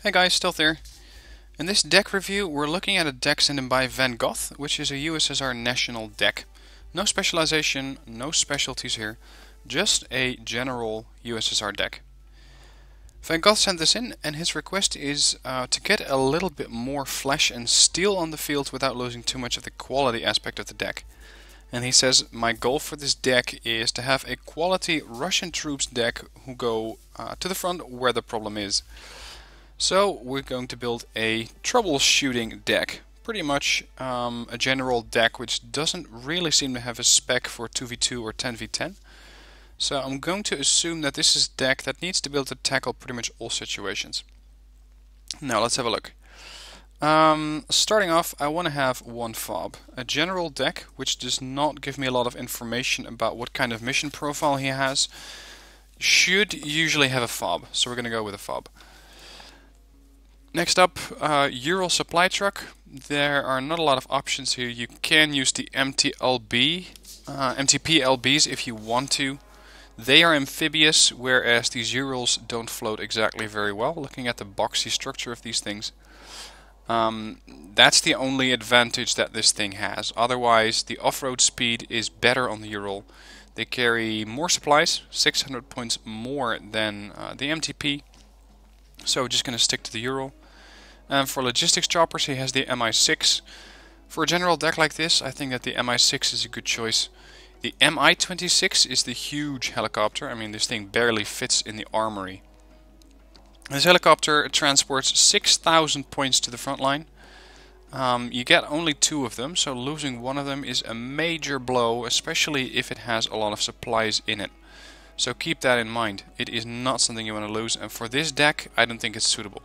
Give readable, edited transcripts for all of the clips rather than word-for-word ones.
Hey guys, still there. In this deck review we're looking at a deck sent in by VanGoth, which is a USSR national deck. No specialization, no specialties here, just a general USSR deck. VanGoth sent this in and his request is to get a little bit more flesh and steel on the field without losing too much of the quality aspect of the deck. And he says, my goal for this deck is to have a quality Russian troops deck who go to the front where the problem is. So we're going to build a troubleshooting deck. Pretty much a general deck which doesn't really seem to have a spec for 2v2 or 10v10. So I'm going to assume that this is a deck that needs to be able to tackle pretty much all situations. Now let's have a look. Starting off, I want to have one fob. A general deck which does not give me a lot of information about what kind of mission profile he has should usually have a fob. So we're going to go with a fob. Next up, Ural supply truck. There are not a lot of options here. You can use the MTP LBs if you want to. They are amphibious, whereas these Urals don't float exactly very well. Looking at the boxy structure of these things, that's the only advantage that this thing has. Otherwise, the off-road speed is better on the Ural. They carry more supplies, 600 points more than the MTP. So we're just going to stick to the Ural. And for logistics choppers, he has the MI6. For a general deck like this, I think that the MI6 is a good choice. The Mi-26 is the huge helicopter. I mean, this thing barely fits in the armory. This helicopter transports 6,000 points to the front line. You get only 2 of them, so losing one of them is a major blow, especially if it has a lot of supplies in it. So keep that in mind. It is not something you want to lose, and for this deck, I don't think it's suitable.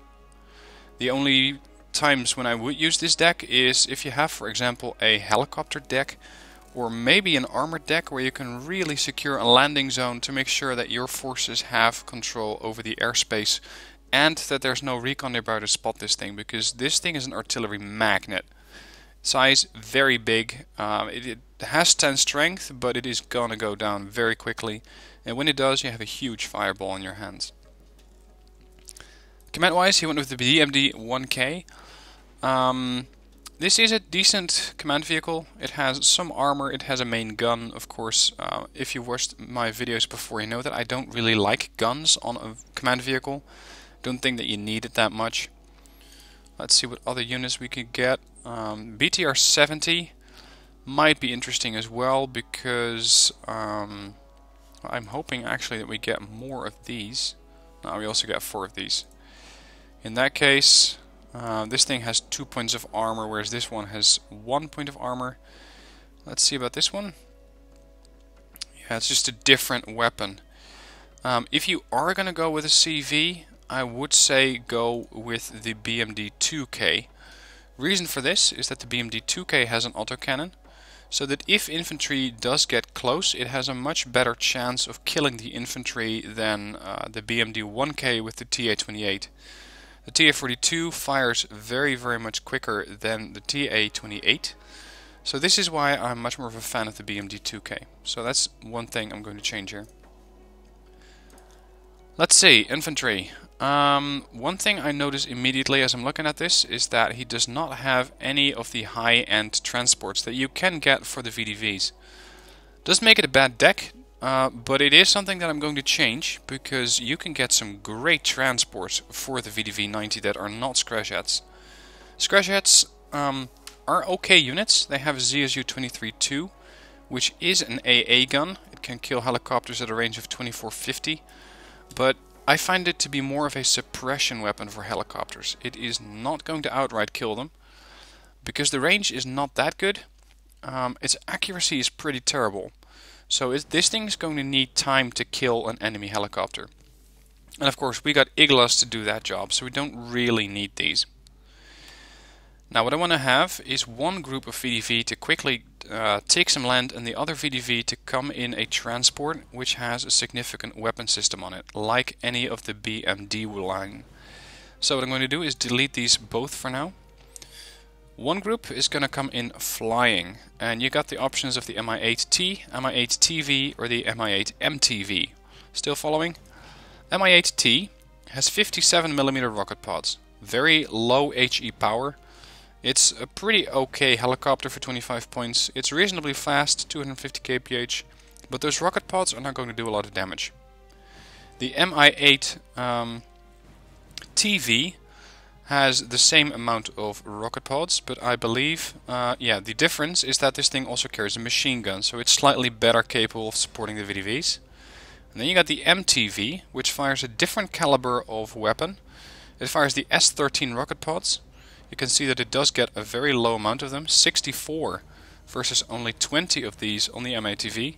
The only times when I would use this deck is if you have, for example, a helicopter deck or maybe an armored deck where you can really secure a landing zone to make sure that your forces have control over the airspace and that there's no recon nearby to spot this thing, because this thing is an artillery magnet. Size very big. It has 10 strength, but it is gonna go down very quickly, and when it does you have a huge fireball in your hands. Command wise, he went with the BMD 1K. This is a decent command vehicle. It has some armor, it has a main gun, of course. If you watched my videos before, you know that I don't really like guns on a command vehicle. Don't think that you need it that much. Let's see what other units we could get. BTR 70 might be interesting as well, because I'm hoping actually that we get more of these. No, we also get 4 of these. In that case, this thing has 2 points of armor, whereas this one has 1 point of armor. Let's see about this one. Yeah, it's just a different weapon. If you are going to go with a CV, I would say go with the BMD 2K. Reason for this is that the BMD 2K has an autocannon, so that if infantry does get close, it has a much better chance of killing the infantry than the BMD 1K with the TA-28. The TA-42 fires very much quicker than the TA-28. So this is why I'm much more of a fan of the BMD 2K. So that's one thing I'm going to change here. Let's see, infantry. One thing I notice immediately as I'm looking at this is that he does not have any of the high-end transports that you can get for the VDVs. Doesn't make it a bad deck. But it is something that I'm going to change, because you can get some great transports for the VDV-90 that are not Scratchettes. Scratchettes are okay units. They have a ZSU-23-2, which is an AA gun. It can kill helicopters at a range of 2450, but I find it to be more of a suppression weapon for helicopters. It is not going to outright kill them, because the range is not that good. Its accuracy is pretty terrible. So this thing is going to need time to kill an enemy helicopter. And of course we got Iglas to do that job, so we don't really need these. Now what I want to have is one group of VDV to quickly take some land, and the other VDV to come in a transport which has a significant weapon system on it, like any of the BMD line. So what I'm going to do is delete these both for now. One group is going to come in flying, and you got the options of the Mi-8T, Mi-8TV or the Mi-8MTV. Still following? Mi-8T has 57mm rocket pods. very low HE power. It's a pretty okay helicopter for 25 points. It's reasonably fast, 250 kph, but those rocket pods are not going to do a lot of damage. The Mi-8 TV has the same amount of rocket pods, but I believe, yeah, the difference is that this thing also carries a machine gun, so it's slightly better capable of supporting the VDVs. And then you got the MTV, which fires a different caliber of weapon. It fires the S-13 rocket pods. You can see that it does get a very low amount of them, 64 versus only 20 of these on the MATV.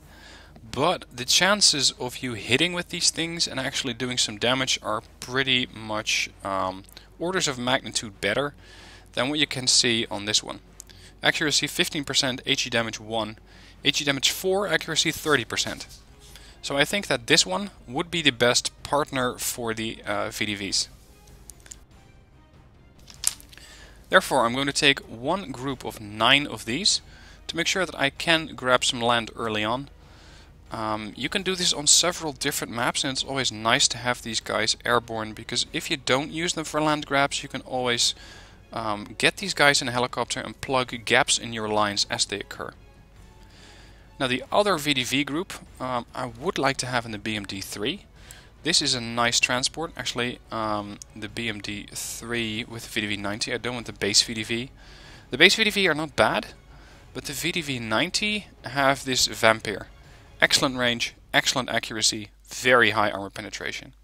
But the chances of you hitting with these things and actually doing some damage are pretty much orders of magnitude better than what you can see on this one. Accuracy 15%, HE damage 1, HE damage 4, accuracy 30%. So I think that this one would be the best partner for the VDVs. Therefore, I'm going to take one group of 9 of these to make sure that I can grab some land early on. You can do this on several different maps, and it's always nice to have these guys airborne, because if you don't use them for land grabs, you can always get these guys in a helicopter and plug gaps in your lines as they occur. Now the other VDV group I would like to have in the BMD-3. This is a nice transport, actually the BMD-3 with VDV-90. I don't want the base VDV. The base VDV are not bad, but the VDV-90 have this Vampire. Excellent range, excellent accuracy, very high armor penetration.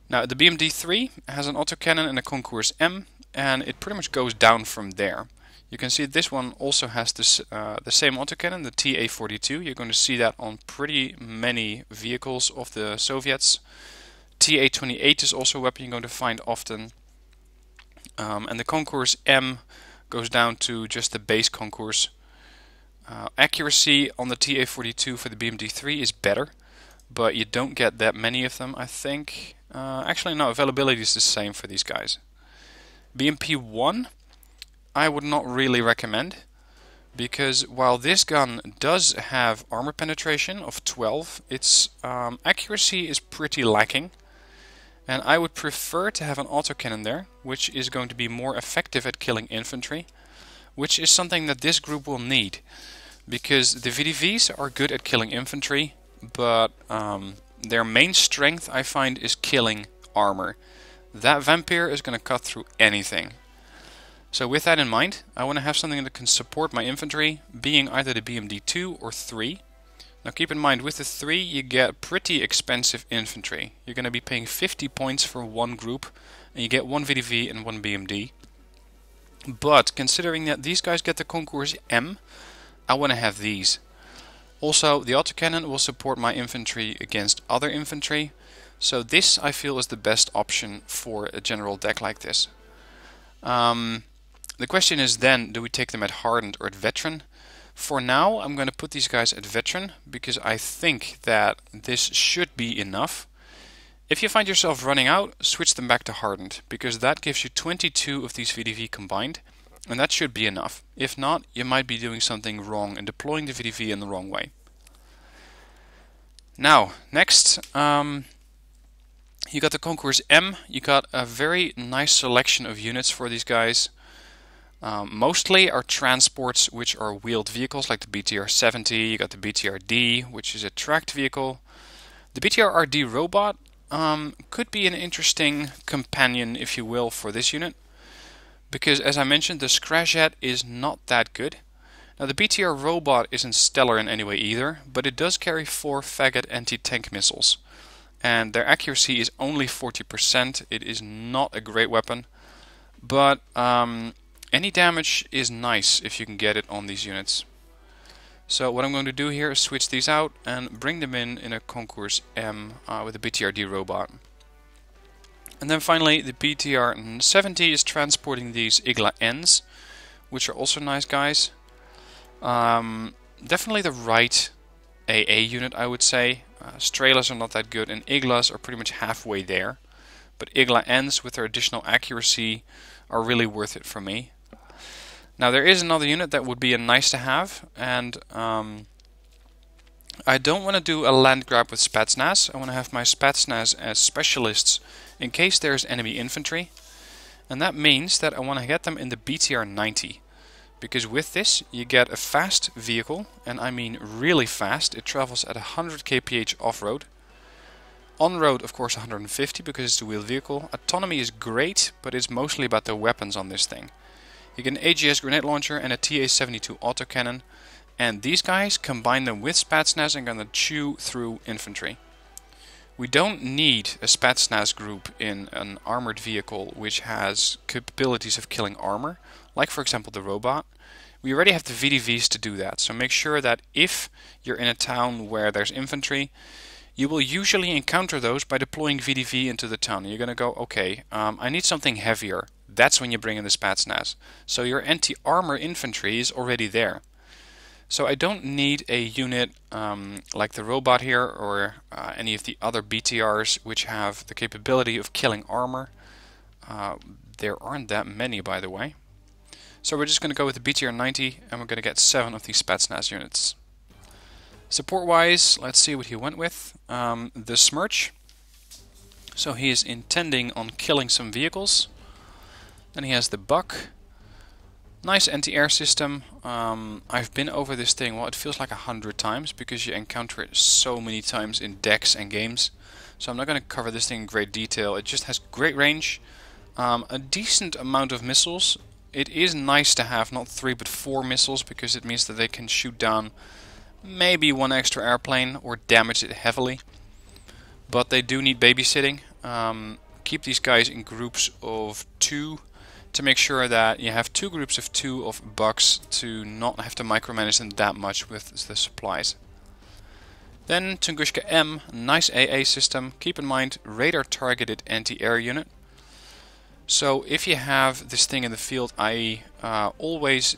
Now the BMD-3 has an autocannon and a Concours M, and it pretty much goes down from there. You can see this one also has this, the same autocannon, the TA-42. You're going to see that on pretty many vehicles of the Soviets. TA-28 is also a weapon you're going to find often. And the Concours M goes down to just the base Concours. Accuracy on the TA-42 for the BMD-3 is better, but you don't get that many of them, I think. Actually, no, availability is the same for these guys. BMP-1 I would not really recommend, because while this gun does have armor penetration of 12, its accuracy is pretty lacking. And I would prefer to have an autocannon there, which is going to be more effective at killing infantry, which is something that this group will need. Because the VDVs are good at killing infantry, but their main strength, I find, is killing armor. That Vampire is going to cut through anything. So with that in mind, I want to have something that can support my infantry, being either the BMD-2 or 3. Now keep in mind, with the 3 you get pretty expensive infantry. You're going to be paying 50 points for one group, and you get one VDV and one BMD. But considering that these guys get the Concours M, I want to have these. Also, the autocannon will support my infantry against other infantry, so this I feel is the best option for a general deck like this. The question is then, do we take them at hardened or at veteran? For now, I'm going to put these guys at veteran, because I think that this should be enough. If you find yourself running out, switch them back to hardened, because that gives you 22 of these VDV combined, and that should be enough. If not, you might be doing something wrong and deploying the VDV in the wrong way. Now, next, you got the Concours M. You got a very nice selection of units for these guys. Mostly are transports which are wheeled vehicles, like the BTR-70. You got the BTR-D, which is a tracked vehicle. The BTR-RD robot could be an interesting companion, if you will, for this unit, because as I mentioned, the Scrasjet is not that good. Now the BTR robot isn't stellar in any way either, but it does carry 4 faggot anti-tank missiles, and their accuracy is only 40%. It is not a great weapon, but any damage is nice if you can get it on these units. So what I'm going to do here is switch these out and bring them in a Concours M with the BTR-D robot. And then finally the BTR-70 is transporting these Igla-Ns, which are also nice guys. Definitely the right AA unit, I would say. Strelas are not that good, and Iglas are pretty much halfway there. But Igla-Ns with their additional accuracy are really worth it for me. Now there is another unit that would be a nice to have, and I don't want to do a land grab with Spetsnaz. I want to have my Spetsnaz as specialists in case there's enemy infantry. And that means that I want to get them in the BTR 90. Because with this you get a fast vehicle, and I mean really fast. It travels at 100 kph off-road. On-road of course 150 because it's a wheeled vehicle. Autonomy is great, but it's mostly about the weapons on this thing. You get an AGS grenade launcher and a TA-72 autocannon. And these guys, combine them with Spetsnaz, and gonna chew through infantry. We don't need a Spetsnaz group in an armored vehicle which has capabilities of killing armor, like for example the robot. We already have the VDVs to do that, so make sure that if you're in a town where there's infantry, you will usually encounter those by deploying VDV into the town. You're gonna go, okay, I need something heavier. That's when you bring in the Spetsnaz. So your anti-armor infantry is already there. So I don't need a unit like the robot here or any of the other BTRs which have the capability of killing armor. There aren't that many, by the way. So we're just going to go with the BTR 90 and we're going to get 7 of these Spetsnaz units. Support wise, let's see what he went with. The Smirch. So he is intending on killing some vehicles. Then he has the Buck. Nice anti-air system. I've been over this thing, well, it feels like 100 times because you encounter it so many times in decks and games. So I'm not going to cover this thing in great detail. It just has great range, a decent amount of missiles. It is nice to have not 3 but 4 missiles because it means that they can shoot down maybe 1 extra airplane or damage it heavily. But they do need babysitting. Keep these guys in groups of 2. To make sure that you have 2 groups of 2 of Bucks to not have to micromanage them that much with the supplies. Then Tunguska M, nice AA system. Keep in mind, radar targeted anti-air unit. So if you have this thing in the field, I always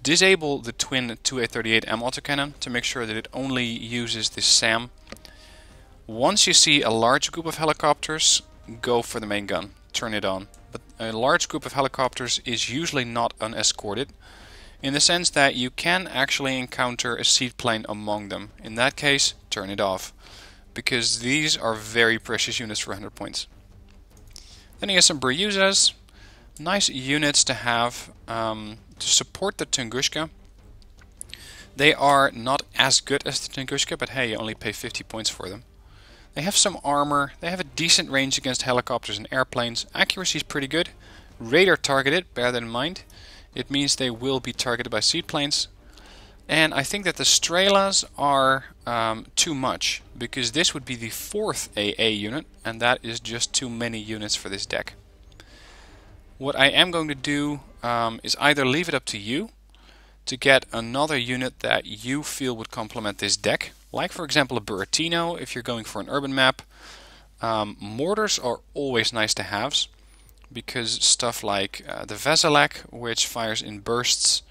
disable the twin 2A38M autocannon to make sure that it only uses this SAM. Once you see a large group of helicopters, go for the main gun, turn it on. But a large group of helicopters is usually not unescorted, in the sense that you can actually encounter a seaplane among them. In that case, turn it off, because these are very precious units for 100 points. Then he has some Bryuzas, nice units to have to support the Tunguska. They are not as good as the Tunguska, but hey, you only pay 50 points for them. They have some armor, they have a decent range against helicopters and airplanes. Accuracy is pretty good. Radar targeted, bear that in mind. It means they will be targeted by seaplanes. And I think that the Strelas are too much, because this would be the 4th AA unit, and that is just too many units for this deck. What I am going to do is either leave it up to you to get another unit that you feel would complement this deck. Like for example a Buratino if you're going for an urban map. Mortars are always nice to have, because stuff like the Vasilek, which fires in bursts.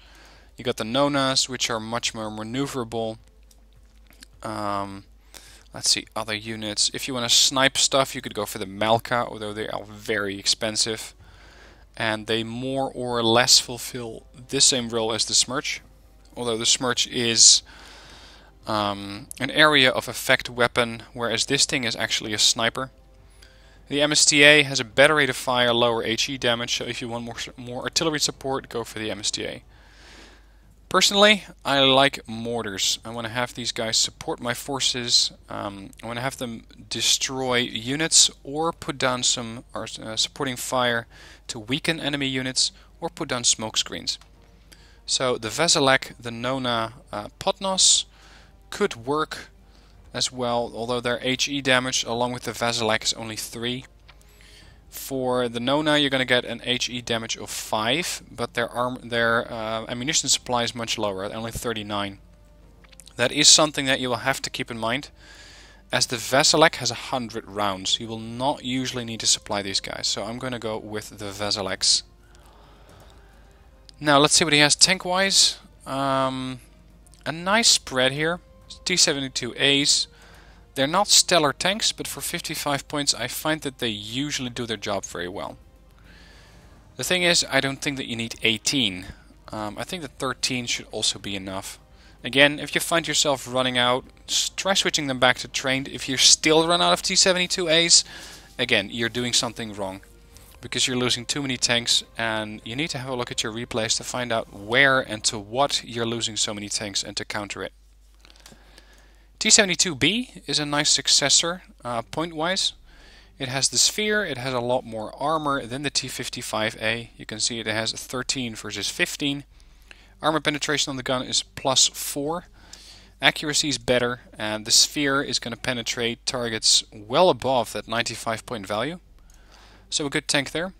You got the Nonas, which are much more maneuverable. Let's see, other units. If you want to snipe stuff, you could go for the Malka, although they are very expensive. And they more or less fulfill the same role as the Smirch. Although the Smirch is an area of effect weapon, whereas this thing is actually a sniper. The MSTA has a better rate of fire, lower HE damage, so if you want more artillery support, go for the MSTA. Personally, I like mortars. I want to have these guys support my forces. I want to have them destroy units or put down some supporting fire to weaken enemy units, or put down smoke screens. So the Vasilek, the Nona Potnos could work as well, although their HE damage along with the Vasilek is only 3. For the Nona you're going to get an HE damage of 5, but their ammunition supply is much lower, at only 39. That is something that you will have to keep in mind, as the Vasilek has 100 rounds. You will not usually need to supply these guys, so I'm going to go with the Vasileks. Now let's see what he has tank-wise. A nice spread here. T-72As. They're not stellar tanks, but for 55 points I find that they usually do their job very well. The thing is, I don't think that you need 18. I think that 13 should also be enough. Again, if you find yourself running out, try switching them back to trained. If you still run out of T-72As, again, you're doing something wrong, because you're losing too many tanks, and you need to have a look at your replays to find out where and to what you're losing so many tanks and to counter it. T-72B is a nice successor point-wise. It has the sphere, it has a lot more armor than the T-55A. You can see it has 13 versus 15. Armor penetration on the gun is +4. Accuracy is better, and the sphere is going to penetrate targets well above that 95 point value. So a good tank there.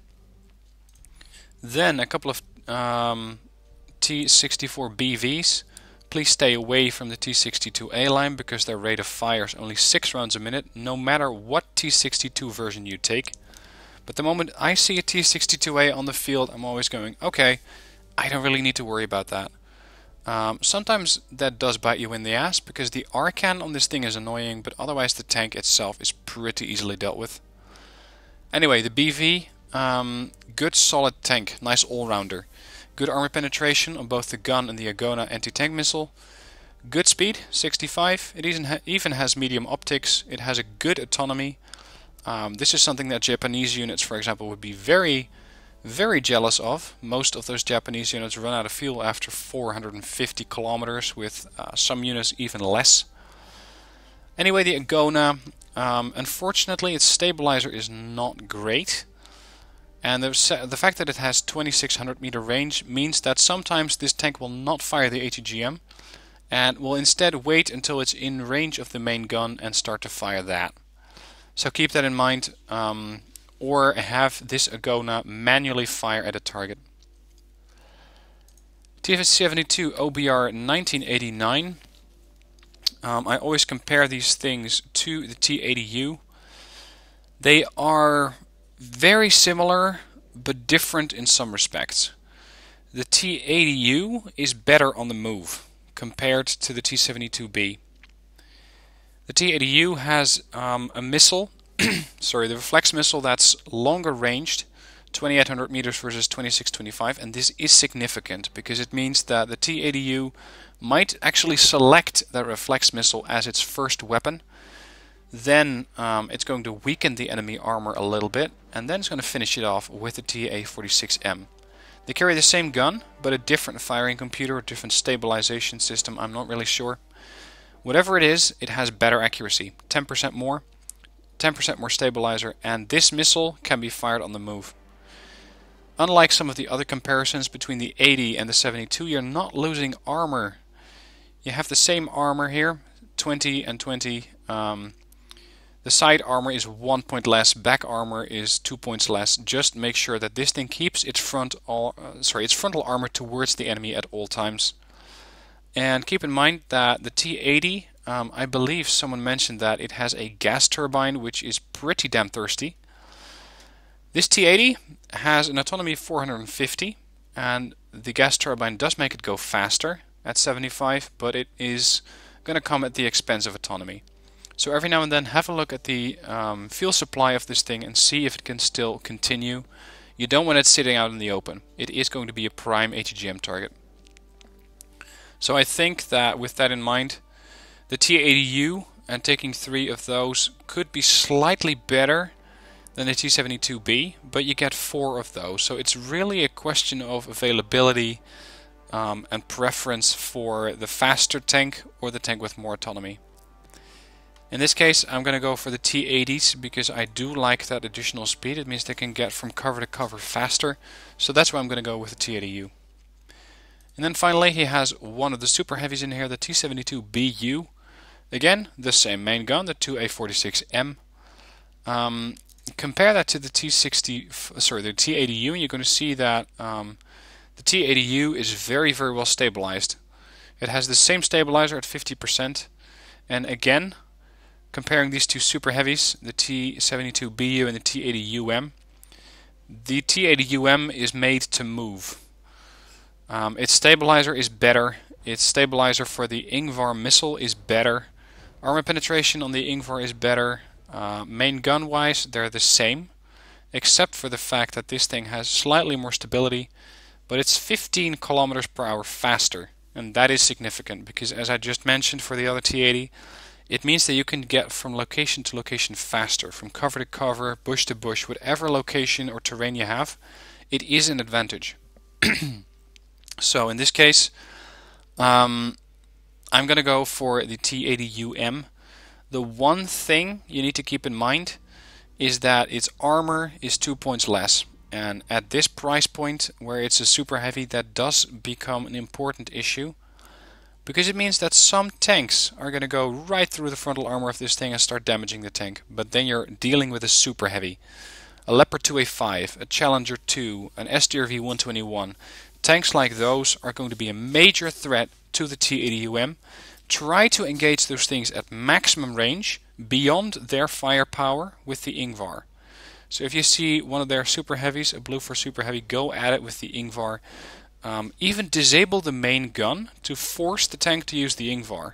Then a couple of T-64BVs. Please stay away from the T-62A line because their rate of fire is only 6 rounds a minute, no matter what T-62 version you take. But the moment I see a T-62A on the field, I'm always going, okay, I don't really need to worry about that. Sometimes that does bite you in the ass because the Arcan on this thing is annoying, but otherwise the tank itself is pretty easily dealt with. Anyway, the BV, good solid tank, nice all-rounder. Good armor penetration on both the gun and the Agona anti-tank missile. Good speed, 65. It even has medium optics. It has a good autonomy. This is something that Japanese units, for example, would be very, very jealous of. Most of those Japanese units run out of fuel after 450 kilometers, with some units even less. Anyway, the Agona, unfortunately, its stabilizer is not great. And the fact that it has 2600 meter range means that sometimes this tank will not fire the ATGM and will instead wait until it's in range of the main gun and start to fire that. So keep that in mind, or have this Agona manually fire at a target. T-72 OBR 1989. I always compare these things to the T-80U. They are very similar, but different in some respects. The T-80U is better on the move compared to the T-72B. The T-80U has a missile, sorry, the reflex missile that's longer ranged, 2800 meters versus 2625, and this is significant because it means that the T-80U might actually select that reflex missile as its first weapon. Then it's going to weaken the enemy armor a little bit, and then it's going to finish it off with the TA-46M. They carry the same gun, but a different firing computer, a different stabilization system, I'm not really sure. Whatever it is, it has better accuracy, 10% more stabilizer, and this missile can be fired on the move. Unlike some of the other comparisons between the 80 and the 72, you're not losing armor. You have the same armor here, 20 and 20. The side armor is 1 point less, back armor is 2 points less. Just make sure that this thing keeps its frontal armor towards the enemy at all times. And keep in mind that the T-80, I believe someone mentioned that it has a gas turbine, which is pretty damn thirsty. This T-80 has an autonomy of 450, and the gas turbine does make it go faster at 75, but it is going to come at the expense of autonomy. So every now and then have a look at the fuel supply of this thing and see if it can still continue. You don't want it sitting out in the open. It is going to be a prime ATGM target. So I think that with that in mind, the T-80U and taking 3 of those could be slightly better than the T-72B, but you get 4 of those. So it's really a question of availability and preference for the faster tank or the tank with more autonomy. In this case, I'm going to go for the T-80s because I do like that additional speed. It means they can get from cover to cover faster. So that's why I'm going to go with the T-80U. And then finally, he has one of the super heavies in here, the T-72BU. Again, the same main gun, the T-A46M. Compare that to the T-80U, and you're going to see that the T-80U is very, very well stabilized. It has the same stabilizer at 50%, and again, comparing these two super heavies, the T-72BU and the T-80UM, the T-80UM is made to move. Its stabilizer is better. Its stabilizer for the Ingvar missile is better. Armor penetration on the Ingvar is better. Main gun wise, they're the same, except for the fact that this thing has slightly more stability, but it's 15 kilometers per hour faster And that is significant because, as I just mentioned for the other T-80, it means that you can get from location to location faster, from cover to cover, bush to bush, whatever location or terrain you have, it is an advantage. So in this case, I'm going to go for the T-80UM. The one thing you need to keep in mind is that its armor is 2 points less. And at this price point, where it's a super heavy, that does become an important issue. Because it means that some tanks are going to go right through the frontal armor of this thing and start damaging the tank. But then you're dealing with a super heavy. A Leopard 2A5, a Challenger 2, an SDRV 121. Tanks like those are going to be a major threat to the T-80UM. Try to engage those things at maximum range, beyond their firepower with the Ingvar. So if you see one of their super heavies, a blue 4 super heavy, go at it with the Ingvar. Even disable the main gun to force the tank to use the Ingvar,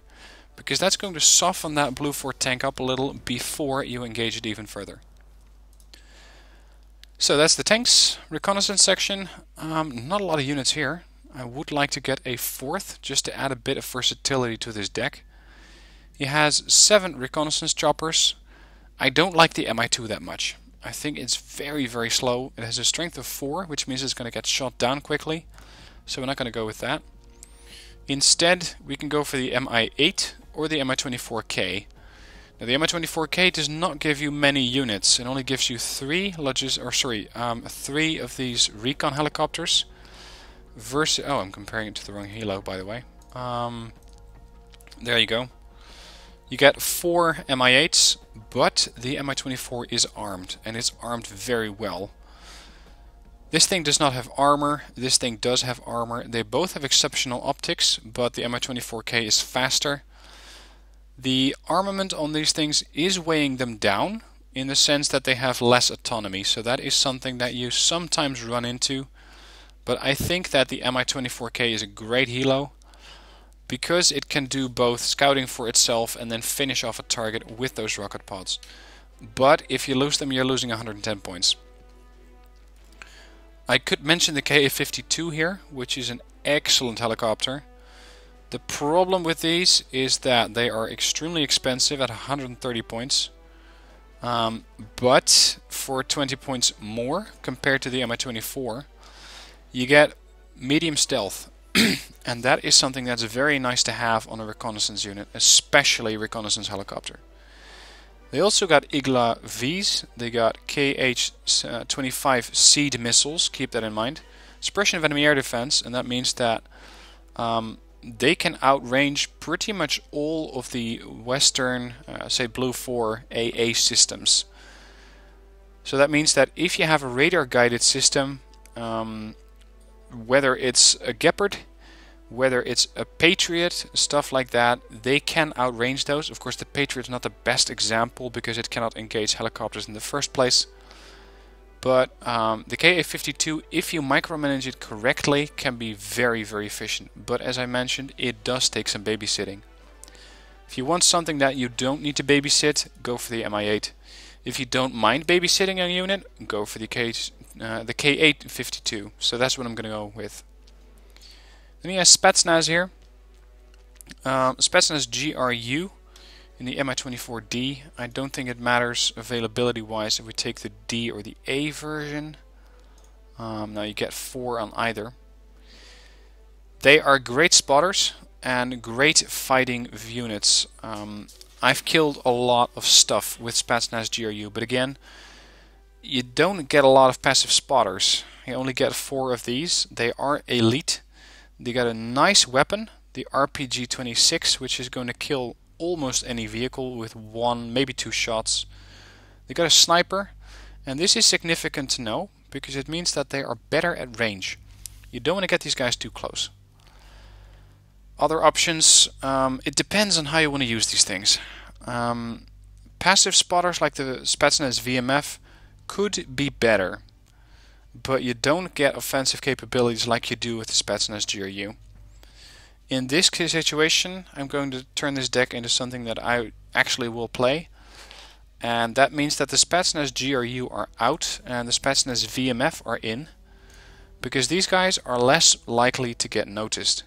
because that's going to soften that blue 4 tank up a little before you engage it even further. So that's the tanks reconnaissance section. Not a lot of units here. I would like to get a 4th just to add a bit of versatility to this deck. He has 7 reconnaissance choppers. I don't like the Mi-2 that much. I think it's very, very slow. It has a strength of 4, which means it's going to get shot down quickly. So we're not going to go with that. Instead, we can go for the Mi-8 or the Mi-24K. Now the Mi-24K does not give you many units. It only gives you 3 of these recon helicopters. Versus, oh, I'm comparing it to the wrong helo, by the way. There you go. You get 4 Mi-8s, but the Mi-24 is armed, and it's armed very well. This thing does not have armor, this thing does have armor. They both have exceptional optics, but the Mi-24K is faster. The armament on these things is weighing them down, in the sense that they have less autonomy, so that is something that you sometimes run into. But I think that the Mi-24K is a great helo, because it can do both scouting for itself and then finish off a target with those rocket pods. But if you lose them, you're losing 110 points. I could mention the Ka-52 here, which is an excellent helicopter. The problem with these is that they are extremely expensive at 130 points. But for 20 points more compared to the Mi-24, you get medium stealth. And that is something that's very nice to have on a reconnaissance unit, especially reconnaissance helicopter. They also got Igla Vs, they got KH-25 seed missiles, keep that in mind. Suppression of enemy air defense, and that means that they can outrange pretty much all of the Western, say Blue 4 AA systems. So that means that if you have a radar guided system, whether it's a Gepard, whether it's a Patriot, stuff like that, they can outrange those. Of course, the Patriot is not the best example because it cannot engage helicopters in the first place. But the Ka-52, if you micromanage it correctly, can be very, very efficient. But as I mentioned, it does take some babysitting. If you want something that you don't need to babysit, go for the Mi-8. If you don't mind babysitting a unit, go for the Ka-52. So that's what I'm going to go with. Then he has Spetsnaz here. Spetsnaz GRU in the Mi-24D. I don't think it matters availability wise if we take the D or the A version. Now you get 4 on either. They are great spotters and great fighting units. I've killed a lot of stuff with Spetsnaz GRU, but again, you don't get a lot of passive spotters. You only get 4 of these. They are elite. They got a nice weapon, the RPG-26, which is going to kill almost any vehicle with 1, maybe 2 shots. They got a sniper, and this is significant to know because it means that they are better at range. You don't want to get these guys too close. Other options, it depends on how you want to use these things. Passive spotters like the Spetsnaz VMF could be better, but you don't get offensive capabilities like you do with the Spetsnaz GRU. In this situation, I'm going to turn this deck into something that I actually will play, and that means that the Spetsnaz GRU are out and the Spetsnaz VMF are in, because these guys are less likely to get noticed.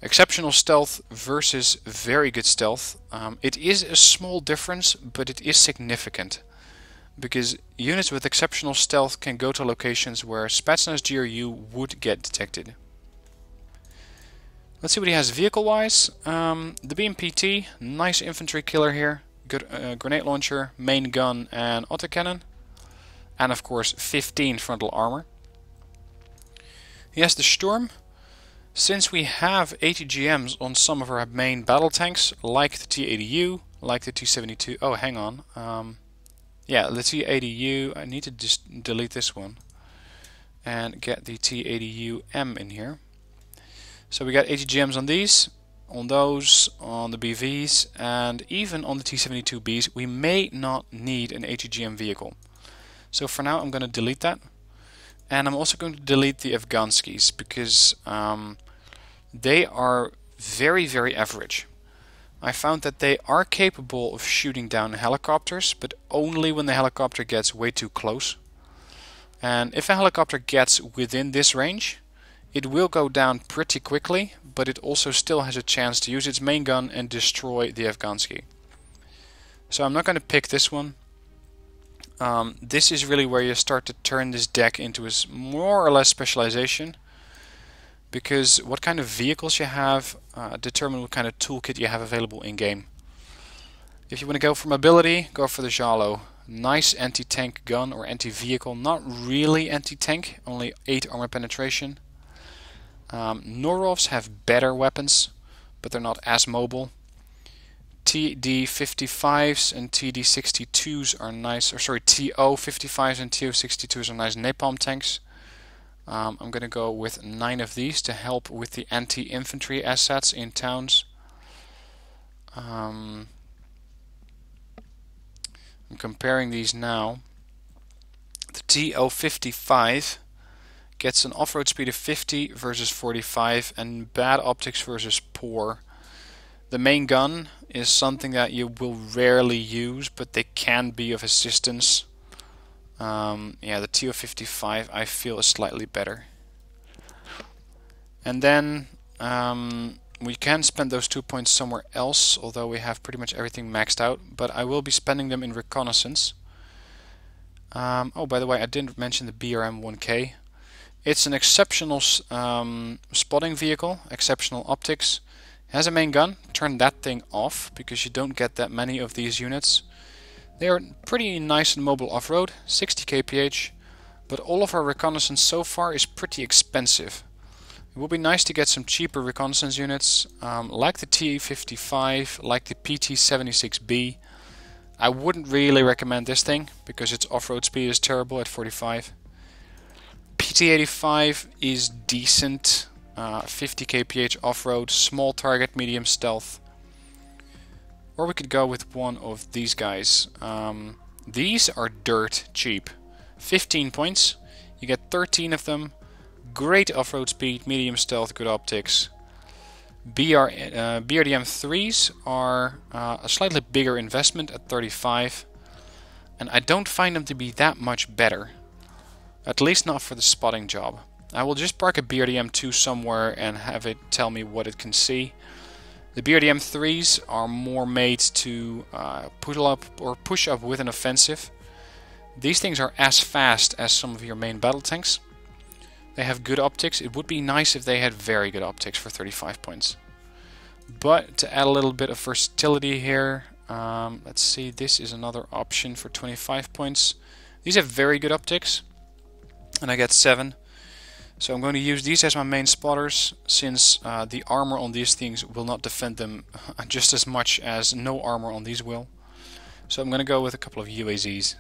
Exceptional stealth versus very good stealth. It is a small difference, but it is significant. Because units with exceptional stealth can go to locations where Spetsnaz GRU would get detected. Let's see what he has vehicle-wise. The BMPT, nice infantry killer here. Good grenade launcher, main gun and autocannon. And of course 15 frontal armor. He has the Sturm. Since we have ATGMs on some of our main battle tanks, like the T-80U, like the T-72... Oh, hang on. Yeah, the T-80U, I need to just delete this one. And get the T-80UM in here. So we got ATGMs on these, on those, on the BVs, and even on the T-72Bs. We may not need an ATGM vehicle. So for now I'm going to delete that. And I'm also going to delete the Afghanskis because they are very, very average. I found that they are capable of shooting down helicopters, but only when the helicopter gets way too close. And if a helicopter gets within this range, it will go down pretty quickly, but it also still has a chance to use its main gun and destroy the Afghansky. So I'm not going to pick this one. This is really where you start to turn this deck into a more or less specialization, because what kind of vehicles you have determine what kind of toolkit you have available in game. If you want to go for mobility, go for the Jalo. Nice anti-tank gun or anti-vehicle, not really anti-tank, only 8 armor penetration. Norovs have better weapons, but they're not as mobile. TD55s and TD62s are nice, or sorry, TO55s and TO62s are nice napalm tanks. I'm going to go with 9 of these to help with the anti-infantry assets in towns. I'm comparing these now. The TO55 gets an off-road speed of 50 versus 45 and bad optics versus poor. The main gun is something that you will rarely use, but they can be of assistance. Yeah, the TO55 I feel is slightly better. And then we can spend those 2 points somewhere else, although we have pretty much everything maxed out, but I will be spending them in Reconnaissance. Oh, by the way, I didn't mention the BRM-1K. It's an exceptional spotting vehicle, exceptional optics. Has a main gun. Turn that thing off because you don't get that many of these units. They are pretty nice and mobile off-road, 60 kph, but all of our reconnaissance so far is pretty expensive. It would be nice to get some cheaper reconnaissance units, like the T-55, like the PT-76B. I wouldn't really recommend this thing because its off-road speed is terrible at 45. PT-85 is decent. 50 kph off-road, small target, medium stealth. Or we could go with one of these guys. These are dirt cheap. 15 points. You get 13 of them. Great off-road speed, medium stealth, good optics. BRDM-3s are a slightly bigger investment at 35. And I don't find them to be that much better. At least not for the spotting job. I will just park a BRDM-2 somewhere and have it tell me what it can see. The BRDM-3s are more made to push up with an offensive. These things are as fast as some of your main battle tanks. They have good optics. It would be nice if they had very good optics for 35 points. But to add a little bit of versatility here, let's see, this is another option for 25 points. These have very good optics, and I get 7. So I'm going to use these as my main spotters, since the armor on these things will not defend them just as much as no armor on these will. So I'm going to go with a couple of UAZs.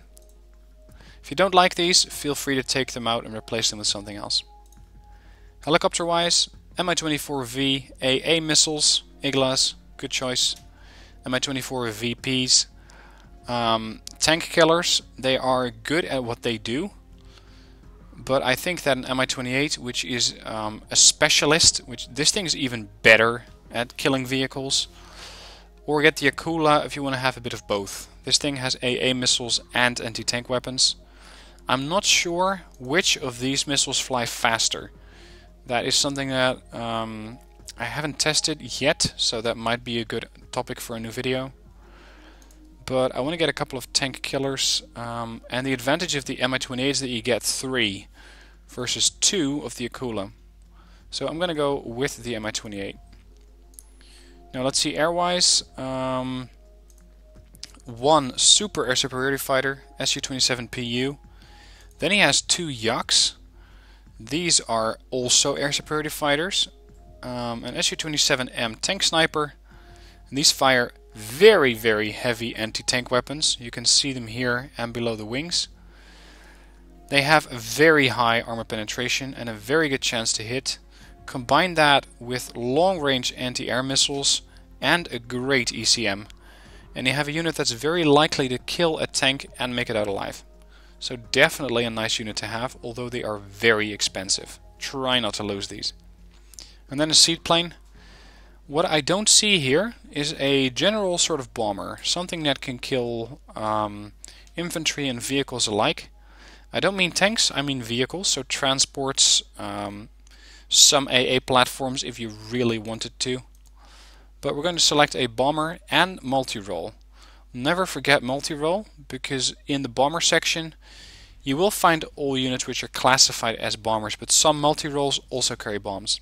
If you don't like these, feel free to take them out and replace them with something else. Helicopter wise, Mi-24V AA missiles, Iglas, good choice. Mi-24 VPs. Tank killers, they are good at what they do. But I think that an Mi-28, which is a specialist, which this thing is even better at killing vehicles. Or get the Akula if you want to have a bit of both. This thing has AA missiles and anti-tank weapons. I'm not sure which of these missiles fly faster. That is something that I haven't tested yet, so that might be a good topic for a new video. But I want to get a couple of tank killers, and the advantage of the Mi-28 is that you get 3 versus 2 of the Akula. So I'm going to go with the Mi-28. Now let's see air-wise. 1 super air superiority fighter, Su-27 PU. Then he has 2 Yaks. These are also air superiority fighters. An Su-27M tank sniper. And these fire very, very heavy anti-tank weapons. You can see them here and below the wings. They have a very high armor penetration and a very good chance to hit. Combine that with long-range anti-air missiles and a great ECM. And you have a unit that's very likely to kill a tank and make it out alive. So definitely a nice unit to have, although they are very expensive. Try not to lose these. And then a seaplane. What I don't see here is a general sort of bomber. Something that can kill infantry and vehicles alike. I don't mean tanks, I mean vehicles. So transports, some AA platforms if you really wanted to. But we're going to select a bomber and multi-role. Never forget multi-role, because in the bomber section you will find all units which are classified as bombers, but some multi-roles also carry bombs.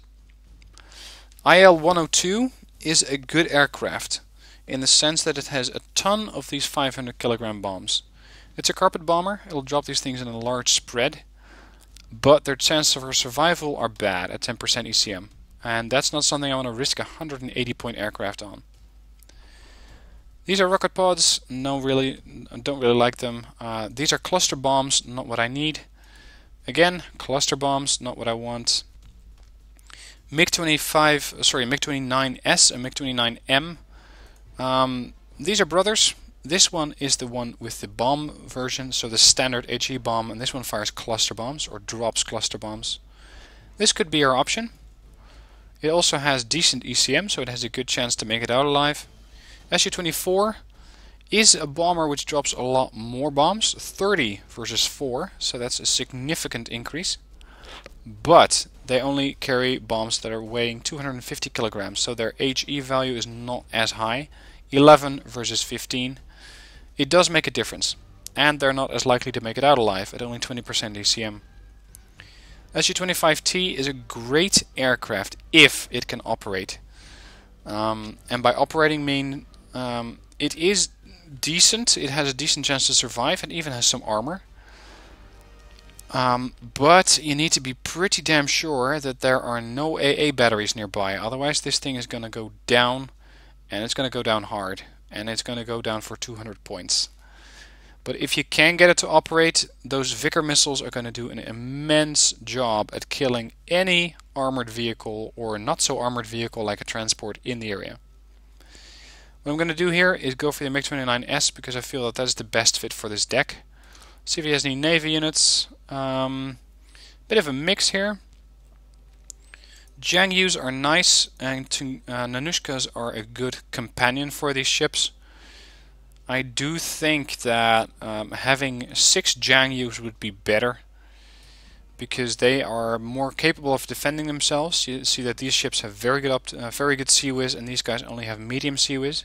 IL-102 is a good aircraft in the sense that it has a ton of these 500 kilogram bombs. It's a carpet bomber, it'll drop these things in a large spread, but their chances of survival are bad at 10% ECM. And that's not something I want to risk a 180 point aircraft on. These are rocket pods. No, really, I don't really like them. These are cluster bombs, not what I need. Again, cluster bombs, not what I want. MiG-29S and MiG-29M. These are brothers. This one is the one with the bomb version, so the standard HE bomb, and this one fires cluster bombs or drops cluster bombs. This could be our option. It also has decent ECM, so it has a good chance to make it out alive. Su-24 is a bomber which drops a lot more bombs, 30 versus 4, so that's a significant increase. But they only carry bombs that are weighing 250 kilograms, so their HE value is not as high, 11 versus 15. It does make a difference, and they're not as likely to make it out alive at only 20% ECM. Su-25T is a great aircraft if it can operate. And by operating mean it is decent, it has a decent chance to survive and even has some armor. But you need to be pretty damn sure that there are no AA batteries nearby, otherwise this thing is going to go down, and it's going to go down hard, and it's going to go down for 200 points. But if you can get it to operate, those Vickers missiles are going to do an immense job at killing any armored vehicle or not so armored vehicle like a transport in the area. What I'm going to do here is go for the MiG-29S because I feel that that's the best fit for this deck. See if he has any Navy units. Bit of a mix here. Jangyus are nice, and Nanushkas are a good companion for these ships. I do think that having 6 Jangyus would be better, because they are more capable of defending themselves. You see that these ships have very good sea whiz, and these guys only have medium sea whiz.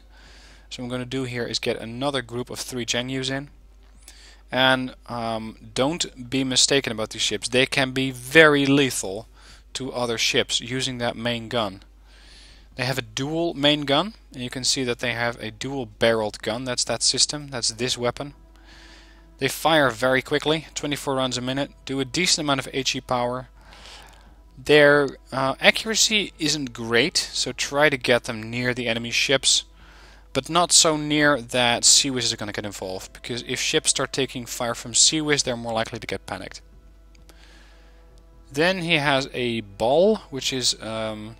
So what I'm going to do here is get another group of 3 Jangyus in. And don't be mistaken about these ships. They can be very lethal to other ships using that main gun. They have a dual main gun, and you can see that they have a dual barreled gun. That's that system, that's this weapon. They fire very quickly, 24 rounds a minute, do a decent amount of HE power. Their accuracy isn't great, so try to get them near the enemy ships, but not so near that sea whiz is going to get involved, because if ships start taking fire from sea whiz, they're more likely to get panicked. Then he has a ball, which is an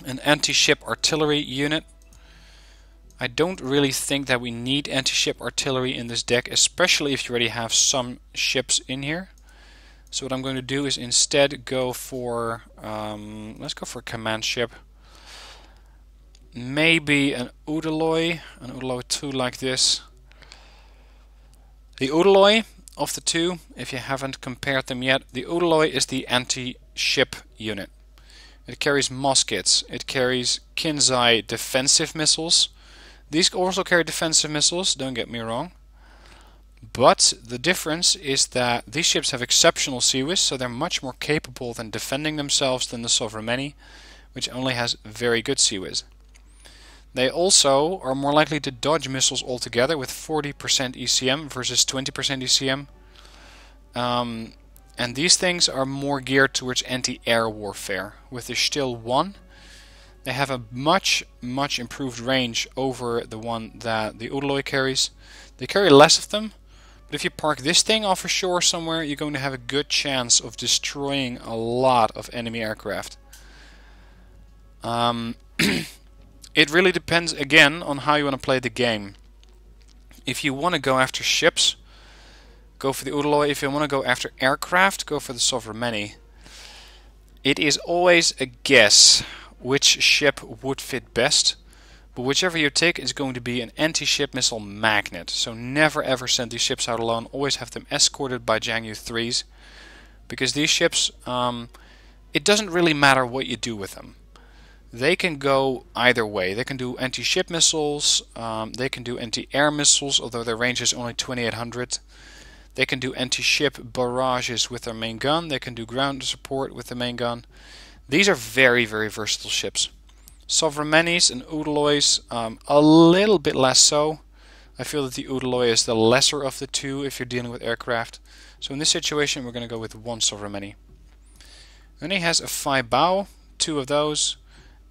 anti-ship artillery unit. I don't really think that we need anti-ship artillery in this deck, especially if you already have some ships in here. So what I'm going to do is instead go for, let's go for a command ship. Maybe an Udaloy 2 like this. The Udaloy of the two, if you haven't compared them yet, the Udaloy is the anti-ship unit. It carries muskets. It carries Kinzai defensive missiles. These also carry defensive missiles, don't get me wrong. But the difference is that these ships have exceptional CWIS, so they're much more capable than defending themselves than the Sovremeni, which only has very good CWIS. They also are more likely to dodge missiles altogether with 40% ECM versus 20% ECM. And these things are more geared towards anti-air warfare. With the Still 1, they have a much improved range over the one that the Udaloy carries. They carry less of them, but if you park this thing off a shore somewhere, you're going to have a good chance of destroying a lot of enemy aircraft. It really depends again on how you want to play the game. If you want to go after ships, go for the Udaloy. If you want to go after aircraft, go for the Sovremeni. It is always a guess which ship would fit best, but whichever you take is going to be an anti-ship missile magnet. So never ever send these ships out alone. Always have them escorted by Jiangyu 3s, because these ships, it doesn't really matter what you do with them. They can go either way. They can do anti-ship missiles, they can do anti-air missiles, although their range is only 2800. They can do anti-ship barrages with their main gun. They can do ground support with the main gun. These are very versatile ships. Sovremenis and Udaloys, a little bit less so. I feel that the Udaloy is the lesser of the two if you're dealing with aircraft. So in this situation we're going to go with one Sovremeni. Then he has a Phi Bao, 2 of those,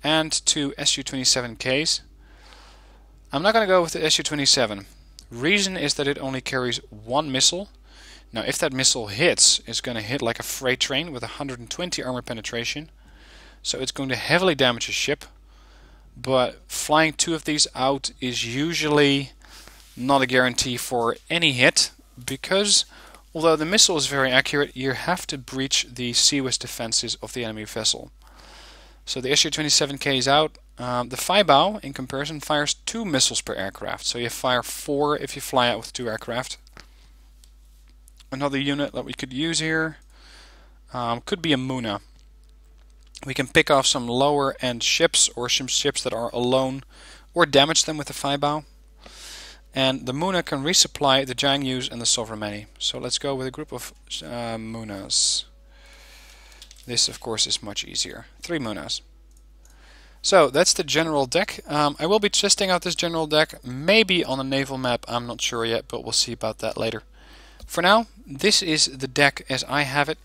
and 2 Su-27Ks. I'm not going to go with the Su-27. Reason is that it only carries 1 missile. Now if that missile hits, it's going to hit like a freight train with 120 armor penetration. So it's going to heavily damage a ship. But flying 2 of these out is usually not a guarantee for any hit, because although the missile is very accurate, you have to breach the CWIS defenses of the enemy vessel. So the Su-27K is out. The Phi Bao, in comparison, fires 2 missiles per aircraft. So you fire 4 if you fly out with 2 aircraft. Another unit that we could use here could be a Muna. We can pick off some lower end ships or some ships that are alone, or damage them with the Phi Bao. And the Muna can resupply the Jiangyus and the Sovremeni. So let's go with a group of Munas. This of course is much easier. 3 Munas. So that's the general deck. I will be testing out this general deck, maybe on a naval map, I'm not sure yet, but we'll see about that later. For now, this is the deck as I have it.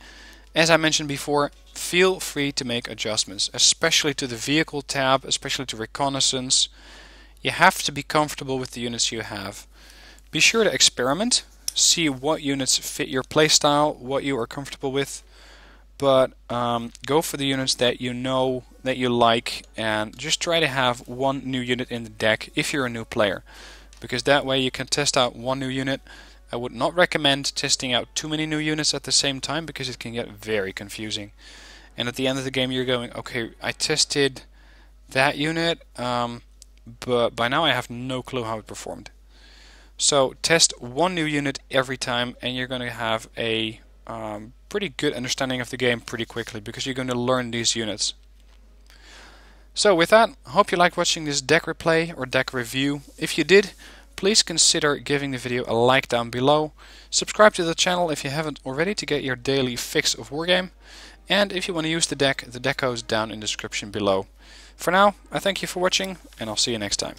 As I mentioned before, feel free to make adjustments, especially to the vehicle tab, especially to Reconnaissance. You have to be comfortable with the units you have. Be sure to experiment, see what units fit your playstyle, what you are comfortable with. But go for the units that you know that you like, and just try to have 1 new unit in the deck if you're a new player, because that way you can test out 1 new unit. I would not recommend testing out too many new units at the same time, because it can get very confusing. And at the end of the game you're going, okay, I tested that unit, but by now I have no clue how it performed. So test 1 new unit every time, and you're going to have a pretty good understanding of the game pretty quickly, because you're going to learn these units. So with that, I hope you liked watching this deck replay or deck review. If you did, please consider giving the video a like down below. Subscribe to the channel if you haven't already to get your daily fix of Wargame. And if you want to use the deck goes down in the description below. For now, I thank you for watching, and I'll see you next time.